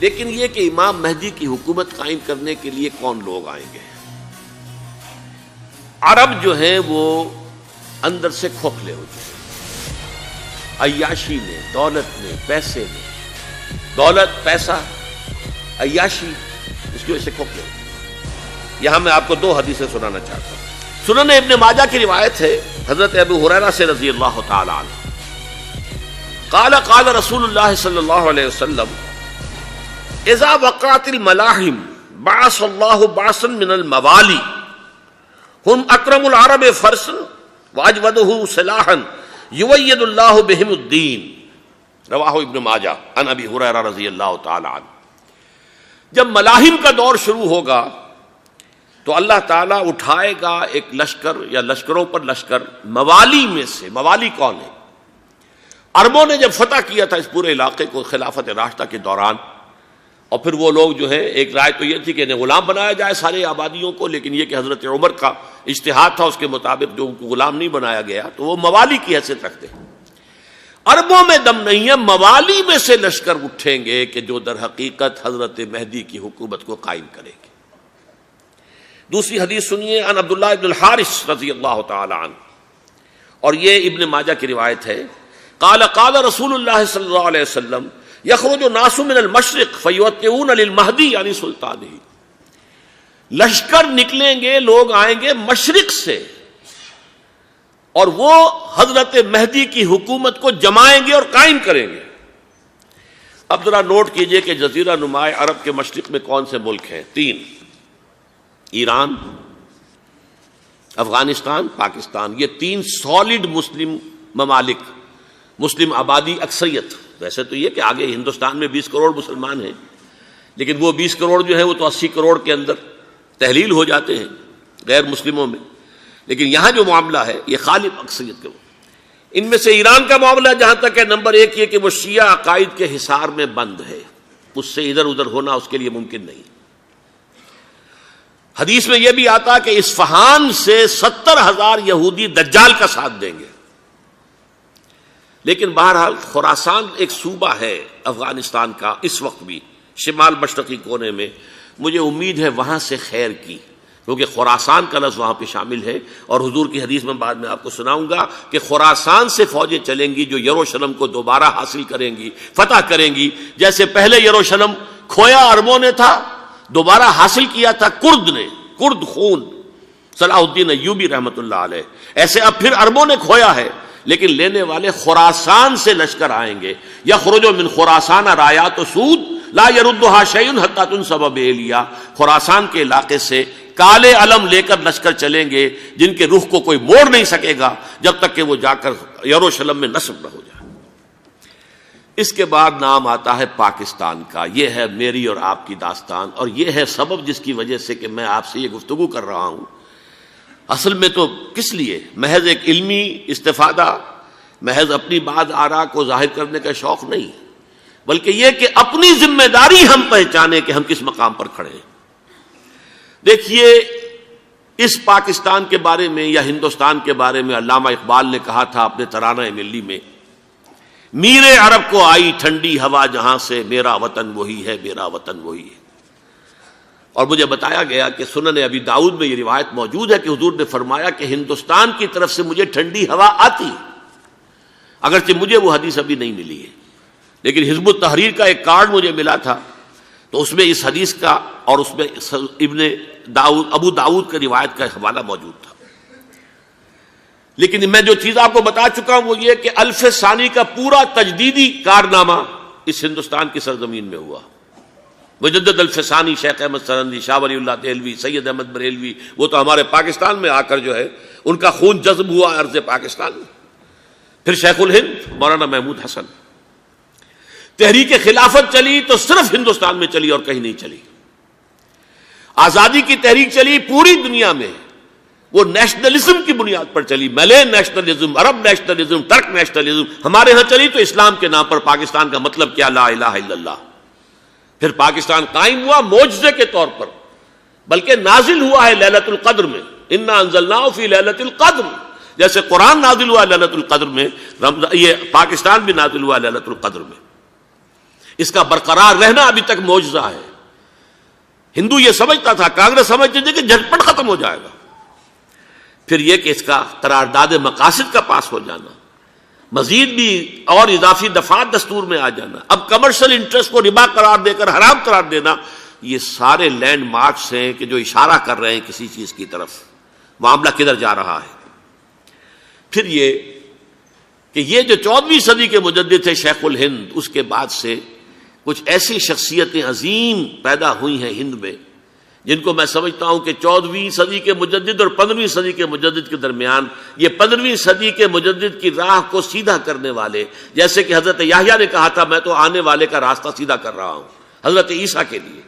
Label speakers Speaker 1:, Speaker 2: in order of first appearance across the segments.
Speaker 1: لیکن یہ کہ امام مہدی کی حکومت قائم کرنے کے لیے کون لوگ آئیں گے؟ عرب جو ہیں وہ اندر سے کھوکھلے ہو چکے، عیاشی نے، دولت نے، پیسے نے، دولت، پیسہ، عیاشی، اس کی وجہ سے کھوکھلے ہو چکے۔ یہاں میں آپ کو دو حدیثیں سنانا چاہتا ہوں۔ سنن ابن ماجہ کی روایت ہے حضرت ابو ہریرہ سے رضی اللہ تعالی عنہ، قال قال رسول اللہ صلی اللہ علیہ وسلم اذا وقعت الملاحم بعث اللہ بعثا من الموالی ہم اکرم العرب فرسا واجودہ سلاحا یوید اللہ بہم الدین، رواہ ابن ماجہ عن ابی ہریرہ رضی اللہ تعالی عنہ۔ جب ملاحم کا دور شروع ہوگا تو اللہ تعالیٰ اٹھائے گا ایک لشکر یا لشکروں پر لشکر موالی میں سے۔ موالی کون ہے؟ عربوں نے جب فتح کیا تھا اس پورے علاقے کو خلافت راشدہ کے دوران، اور پھر وہ لوگ جو ہے، ایک رائے تو یہ تھی کہ انہیں غلام بنایا جائے سارے آبادیوں کو، لیکن یہ کہ حضرت عمر کا اجتہاد تھا، اس کے مطابق جو ان کو غلام نہیں بنایا گیا تو وہ موالی کی حیثیت رکھتے ہیں۔ عربوں میں دم نہیں ہے، موالی میں سے لشکر اٹھیں گے کہ جو در حقیقت حضرت مہدی کی حکومت کو قائم کریں گے۔ دوسری حدیث سنیے، عن عبداللہ ابن الحارث رضی اللہ تعالی عنہ، اور یہ ابن ماجہ کی روایت ہے، قال قال رسول اللہ صلی اللہ علیہ وسلم یخرج الناس من المشرق فیوطئون للمہدی یعنی سلطانہ، لشکر نکلیں گے، لوگ آئیں گے مشرق سے، اور وہ حضرت مہدی کی حکومت کو جمائیں گے اور قائم کریں گے۔ اب ذرا نوٹ کیجئے کہ جزیرہ نماء عرب کے مشرق میں کون سے ملک ہیں؟ تین: ایران، افغانستان، پاکستان۔ یہ تین سالڈ مسلم ممالک، مسلم آبادی اکثریت۔ ویسے تو یہ کہ آگے ہندوستان میں 20 کروڑ مسلمان ہیں، لیکن وہ 20 کروڑ جو ہے وہ تو 80 کروڑ کے اندر تحلیل ہو جاتے ہیں غیر مسلموں میں، لیکن یہاں جو معاملہ ہے یہ غالب اکثریت کا۔ ان میں سے ایران کا معاملہ جہاں تک ہے، نمبر 1 یہ کہ وہ شیعہ عقائد کے حصار میں بند ہے، اس سے ادھر ادھر ہونا اس کے لیے ممکن نہیں۔ حدیث میں یہ بھی آتا کہ اصفہان سے 70,000 یہودی دجال کا ساتھ دیں گے۔ لیکن بہرحال خراسان ایک صوبہ ہے افغانستان کا اس وقت بھی شمال مشرقی کونے میں، مجھے امید ہے وہاں سے خیر کی، کیونکہ خراسان کا لفظ وہاں پہ شامل ہے، اور حضور کی حدیث میں بعد میں آپ کو سناؤں گا کہ خراسان سے فوجیں چلیں گی جو یروشلم کو دوبارہ حاصل کریں گی، فتح کریں گی۔ جیسے پہلے یروشلم کھویا عربوں نے تھا، دوبارہ حاصل کیا تھا کرد نے، کرد خون صلاح الدین ایوبی رحمۃ اللہ علیہ، ایسے اب پھر عربوں نے کھویا ہے، لیکن لینے والے خراسان سے لشکر آئیں گے۔ یخرج من خراسان رایات سود لا یردها شیء حتی تنصب بإیلیا، خراسان کے علاقے سے کالے علم لے کر لشکر چلیں گے جن کے رخ کو کوئی موڑ نہیں سکے گا جب تک کہ وہ جا کر یروشلم میں نصب نہ ہو جائے۔ اس کے بعد نام آتا ہے پاکستان کا۔ یہ ہے میری اور آپ کی داستان، اور یہ ہے سبب جس کی وجہ سے کہ میں آپ سے یہ گفتگو کر رہا ہوں۔ اصل میں تو کس لیے؟ محض ایک علمی استفادہ، محض اپنی بات آراء کو ظاہر کرنے کا شوق نہیں، بلکہ یہ کہ اپنی ذمہ داری ہم پہچانے کہ ہم کس مقام پر کھڑے ہیں۔ دیکھیے، اس پاکستان کے بارے میں یا ہندوستان کے بارے میں علامہ اقبال نے کہا تھا اپنے ترانہ ملی میں، میرے عرب کو آئی ٹھنڈی ہوا جہاں سے، میرا وطن وہی ہے، میرا وطن وہی ہے۔ اور مجھے بتایا گیا کہ سنن ابی داؤد میں یہ روایت موجود ہے کہ حضور نے فرمایا کہ ہندوستان کی طرف سے مجھے ٹھنڈی ہوا آتی، اگرچہ مجھے وہ حدیث ابھی نہیں ملی ہے، لیکن حزب التحریر کا ایک کارڈ مجھے ملا تھا، تو اس میں اس حدیث کا اور اس میں ابو داؤد کی روایت کا حوالہ موجود تھا۔ لیکن میں جو چیز آپ کو بتا چکا ہوں وہ یہ کہ الف ثانی کا پورا تجدیدی کارنامہ اس ہندوستان کی سرزمین میں ہوا۔ مجدد الف ثانی شیخ احمد سرندی، شاہ ولی اللہ دہلوی، سید احمد بریلوی، وہ تو ہمارے پاکستان میں آ کر جو ہے ان کا خون جذب ہوا ارض پاکستان میں۔ پھر شیخ الہند مولانا محمود حسن۔ تحریک خلافت چلی تو صرف ہندوستان میں چلی اور کہیں نہیں چلی۔ آزادی کی تحریک چلی پوری دنیا میں، وہ نیشنلزم کی بنیاد پر چلی، ملے نیشنلزم، عرب نیشنلزم، ترک نیشنلزم۔ ہمارے ہاں چلی تو اسلام کے نام پر پاکستان کا مطلب کیا؟ لا الہ الا اللہ۔ پھر پاکستان قائم ہوا معجزے کے طور پر، بلکہ نازل ہوا ہے لیلۃ القدر میں، انا انزلناہ فی لیلۃ القدر، جیسے قرآن نازل ہوا لیلۃ القدر میں، یہ پاکستان بھی نازل ہوا لیلۃ القدر میں۔ اس کا برقرار رہنا ابھی تک معجزہ ہے. ہندو یہ سمجھتا تھا، کانگریس سمجھتی تھی کہ جھٹپٹ ختم ہو جائے گا. پھر یہ کہ اس کا قرارداد مقاصد کا پاس ہو جانا، مزید بھی اور اضافی دفعات دستور میں آ جانا، اب کمرشل انٹرسٹ کو ربا قرار دے کر حرام قرار دینا، یہ سارے لینڈ مارکس ہیں کہ جو اشارہ کر رہے ہیں کسی چیز کی طرف، معاملہ کدھر جا رہا ہے. پھر یہ کہ یہ جو 14ویں صدی کے مجدد تھے شیخ الہند، اس کے بعد سے کچھ ایسی شخصیتیں عظیم پیدا ہوئی ہیں ہند میں جن کو میں سمجھتا ہوں کہ 14ویں صدی کے مجدد اور 15ویں صدی کے مجدد کے درمیان یہ 15ویں صدی کے مجدد کی راہ کو سیدھا کرنے والے، جیسے کہ حضرت یحییٰ نے کہا تھا میں تو آنے والے کا راستہ سیدھا کر رہا ہوں حضرت عیسیٰ کے لیے،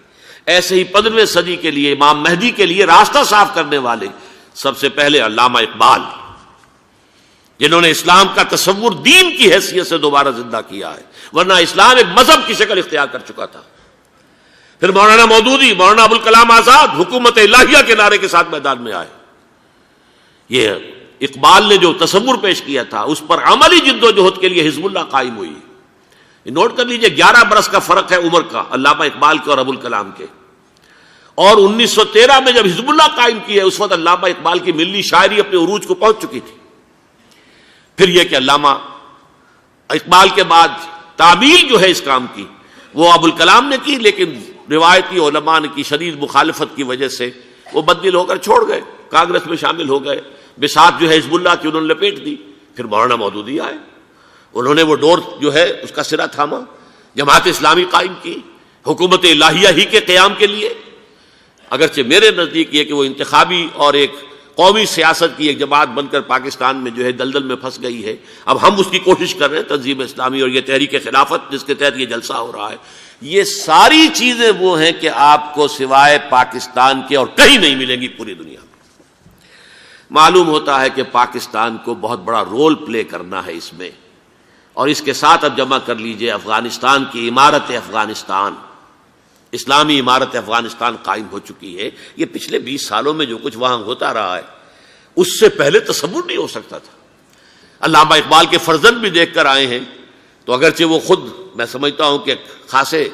Speaker 1: ایسے ہی 15ویں صدی کے لیے امام مہدی کے لیے راستہ صاف کرنے والے سب سے پہلے علامہ اقبال، جنہوں نے اسلام کا تصور دین کی حیثیت سے دوبارہ زندہ کیا ہے، ورنہ اسلام ایک مذہب کی شکل اختیار کر چکا تھا. پھر مولانا مودودی، مولانا ابوالکلام آزاد حکومت الہیہ کے نعرے کے ساتھ میدان میں آئے. یہ اقبال نے جو تصور پیش کیا تھا اس پر عملی جد و جہد کے لیے حزب اللہ قائم ہوئی. نوٹ کر لیجئے 11 برس کا فرق ہے عمر کا علامہ اقبال کے اور ابوالکلام کے. اور 1913 میں جب حزب اللہ قائم کی ہے اس وقت علامہ اقبال کی ملی شاعری اپنے عروج کو پہنچ چکی تھی. پھر یہ کہ علامہ اقبال کے بعد تعمیل جو ہے اس کام کی وہ ابوالکلام نے کی، لیکن روایتی علماء کی شدید مخالفت کی وجہ سے وہ بددل ہو کر چھوڑ گئے، کانگریس میں شامل ہو گئے، بساط جو ہے حزب اللہ کی انہوں نے لپیٹ دی. پھر مولانا مودودی آئے، انہوں نے وہ ڈور جو ہے اس کا سرا تھاما، جماعت اسلامی قائم کی حکومت الہیہ ہی کے قیام کے لیے. اگرچہ میرے نزدیک یہ کہ وہ انتخابی اور ایک قومی سیاست کی ایک جماعت بن کر پاکستان میں جو ہے دلدل میں پھنس گئی ہے، اب ہم اس کی کوشش کر رہے ہیں تنظیم اسلامی اور یہ تحریک خلافت جس کے تحت یہ جلسہ ہو رہا ہے. یہ ساری چیزیں وہ ہیں کہ آپ کو سوائے پاکستان کے اور کہیں نہیں ملیں گی پوری دنیا میں. معلوم ہوتا ہے کہ پاکستان کو بہت بڑا رول پلے کرنا ہے اس میں، اور اس کے ساتھ اب جمع کر لیجئے افغانستان کی عمارت افغانستان، اسلامی عمارت افغانستان قائم ہو چکی ہے. یہ پچھلے 20 سالوں میں جو کچھ وہاں ہوتا رہا ہے اس سے پہلے تصور نہیں ہو سکتا تھا. علامہ اقبال کے فرزند بھی دیکھ کر آئے ہیں، تو اگرچہ وہ خود میں سمجھتا ہوں کہ خاصے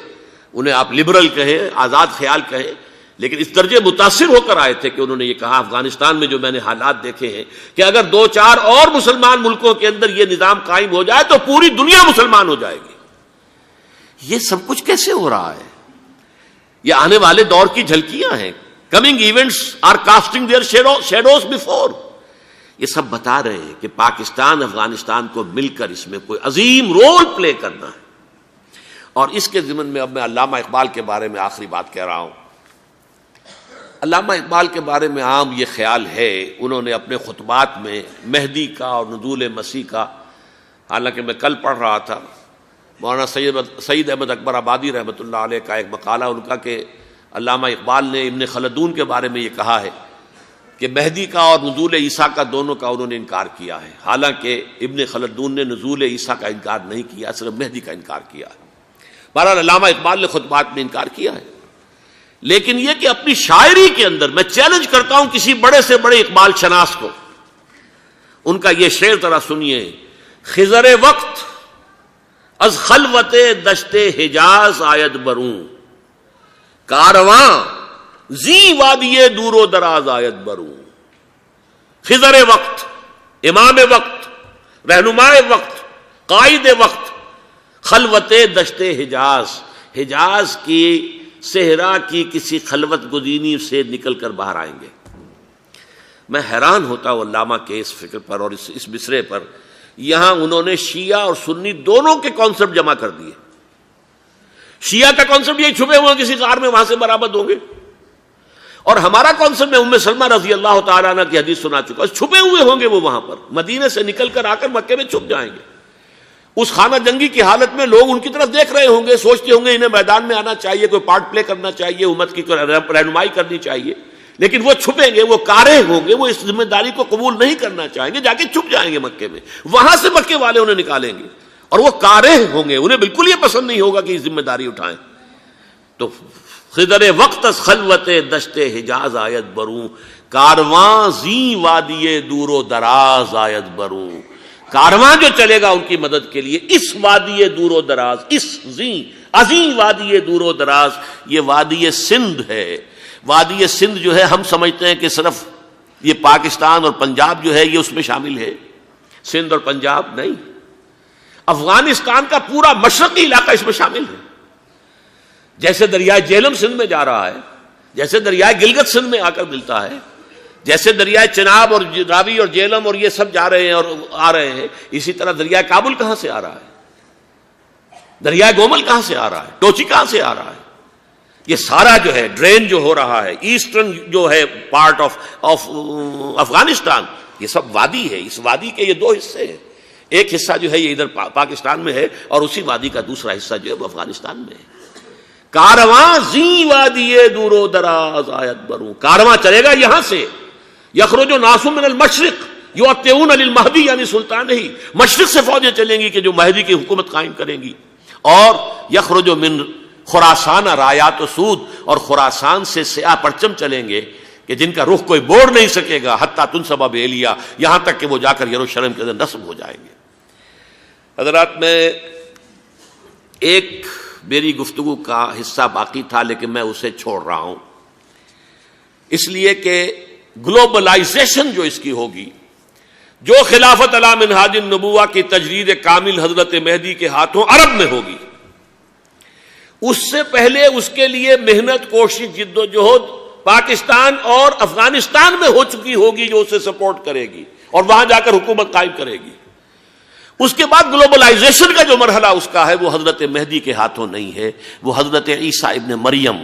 Speaker 1: انہیں آپ لبرل کہیں، آزاد خیال کہیں، لیکن اس درجے متاثر ہو کر آئے تھے کہ انہوں نے یہ کہا افغانستان میں جو میں نے حالات دیکھے ہیں کہ اگر 2-4 اور مسلمان ملکوں کے اندر یہ نظام قائم ہو جائے تو پوری دنیا مسلمان ہو جائے گی. یہ سب کچھ کیسے ہو رہا ہے؟ یہ آنے والے دور کی جھلکیاں ہیں. Coming events are casting their shadows before. یہ سب بتا رہے ہیں کہ پاکستان افغانستان کو مل کر اس میں کوئی عظیم رول پلے کرنا ہے. اور اس کے ضمن میں اب میں علامہ اقبال کے بارے میں آخری بات کہہ رہا ہوں. علامہ اقبال کے بارے میں عام یہ خیال ہے، انہوں نے اپنے خطبات میں مہدی کا اور نزول مسیح کا، حالانکہ میں کل پڑھ رہا تھا مولانا سعید احمد اکبر آبادی رحمۃ اللہ علیہ کا ایک مقالہ ان کا کہ علامہ اقبال نے ابن خلدون کے بارے میں یہ کہا ہے کہ مہدی کا اور نزول عیسیٰ کا دونوں کا انہوں نے انکار کیا ہے، حالانکہ ابن خلدون نے نزول عیسیٰ کا انکار نہیں کیا، صرف مہدی کا انکار کیا ہے. بہرحال علامہ اقبال نے خطبات میں انکار کیا ہے. لیکن یہ کہ اپنی شاعری کے اندر میں چیلنج کرتا ہوں کسی بڑے سے بڑے اقبال شناس کو، ان کا یہ شعر ذرا سنیے: خضر وقت از خلوت دشت حجاز آید بروں، کارواں زی وادی دور و دراز آید بروں. خضر وقت، امام وقت، رہنمائے وقت، قائد وقت، خلوت دشت حجاز، حجاز کی صحرا کی کسی خلوت گزینی سے نکل کر باہر آئیں گے. میں حیران ہوتا ہوں علامہ کے اس فکر پر اور اس مصرے پر. یہاں انہوں نے شیعہ اور سنی دونوں کے کانسیپٹ جمع کر دیے. شیعہ کا کانسیپٹ یہ چھپے ہوئے کسی غار میں وہاں سے برآمد ہوں گے، اور ہمارا کانسیپٹ میں ام سلمہ رضی اللہ تعالیٰ عنہ کی حدیث سنا چکا، چھپے ہوئے ہوں گے وہ وہاں پر، مدینے سے نکل کر آ کر مکے میں چھپ جائیں گے. اس خانہ جنگی کی حالت میں لوگ ان کی طرف دیکھ رہے ہوں گے، سوچتے ہوں گے انہیں میدان میں آنا چاہیے، کوئی پارٹ پلے کرنا چاہیے، امت کی رہنمائی کرنی چاہیے، لیکن وہ چھپیں گے، وہ کارے ہوں گے، وہ اس ذمہ داری کو قبول نہیں کرنا چاہیں گے، جا کے چھپ جائیں گے مکے میں. وہاں سے مکے والے انہیں نکالیں گے اور وہ کارے ہوں گے، انہیں بالکل یہ پسند نہیں ہوگا کہ یہ ذمہ داری اٹھائیں. تو خضر وقت از خلوت دشت حجاز آید بروں، کارواں زی وادی دور و دراز آید بروں. کارواں جو چلے گا ان کی مدد کے لیے اس وادی دور و دراز، اس عظیم وادی دور و دراز، یہ وادی سندھ ہے۔ وادی سندھ جو ہے ہم سمجھتے ہیں کہ صرف یہ پاکستان اور پنجاب جو ہے یہ اس میں شامل ہے، سندھ اور پنجاب نہیں، افغانستان کا پورا مشرقی علاقہ اس میں شامل ہے۔ جیسے دریائے جہلم سندھ میں جا رہا ہے، جیسے دریائے گلگت سندھ میں آ کر ملتا ہے، جیسے دریائے چناب اور راوی اور جہلم اور یہ سب جا رہے ہیں اور آ رہے ہیں، اسی طرح دریائے کابل کہاں سے آ رہا ہے، دریائے گومل کہاں سے آ رہا ہے، ٹوچی کہاں سے آ رہا ہے، یہ سارا جو ہے ڈرین جو ہو رہا ہے، ایسٹرن جو ہے پارٹ آف افغانستان، یہ سب وادی ہے۔ اس وادی کے یہ دو حصے ہیں، ایک حصہ جو ہے یہ ادھر پاکستان میں ہے اور اسی وادی کا دوسرا حصہ جو ہے وہ افغانستان میں ہے۔ کارواں زی وادی دور و دراز آیت بروں، کارواں چلے گا یہاں سے، یخرج ناس من المشرق یؤتون للمہدی یعنی سلطان ہی، مشرق سے فوجیں چلیں گی کہ جو مہدی کی حکومت قائم کریں گی، اور یخرج من خراسان رایات و سود، اور خراسان سے سیاہ پرچم چلیں گے کہ جن کا رخ کوئی موڑ نہیں سکے گا، حتیٰ تنصب بیلیا، یہاں تک کہ وہ جا کر یروشلم کے اندر نصب ہو جائیں گے۔ حضرات، میں ایک میری گفتگو کا حصہ باقی تھا لیکن میں اسے چھوڑ رہا ہوں، اس لیے کہ گلوبلائزیشن جو اس کی ہوگی، جو خلافت علی منہاج النبوہ کی تجرید کامل حضرت مہدی کے ہاتھوں عرب میں ہوگی، اس سے پہلے اس کے لیے محنت، کوشش، جد و جہد پاکستان اور افغانستان میں ہو چکی ہوگی جو اسے سپورٹ کرے گی اور وہاں جا کر حکومت قائم کرے گی۔ اس کے بعد گلوبلائزیشن کا جو مرحلہ اس کا ہے وہ حضرت مہدی کے ہاتھوں نہیں ہے، وہ حضرت عیسیٰ ابن مریم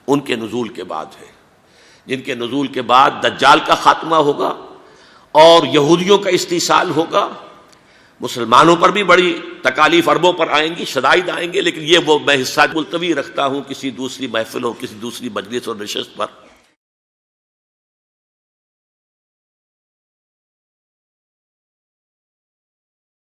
Speaker 1: ان کے نزول کے بعد ہے، جن کے نزول کے بعد دجال کا خاتمہ ہوگا اور یہودیوں کا استحصال ہوگا، مسلمانوں پر بھی بڑی تکالیف عربوں پر آئیں گی، شدائد آئیں گے، لیکن یہ وہ میں حصہ ملتوی رکھتا ہوں کسی دوسری محفل اور کسی دوسری مجلس اور نشست پر۔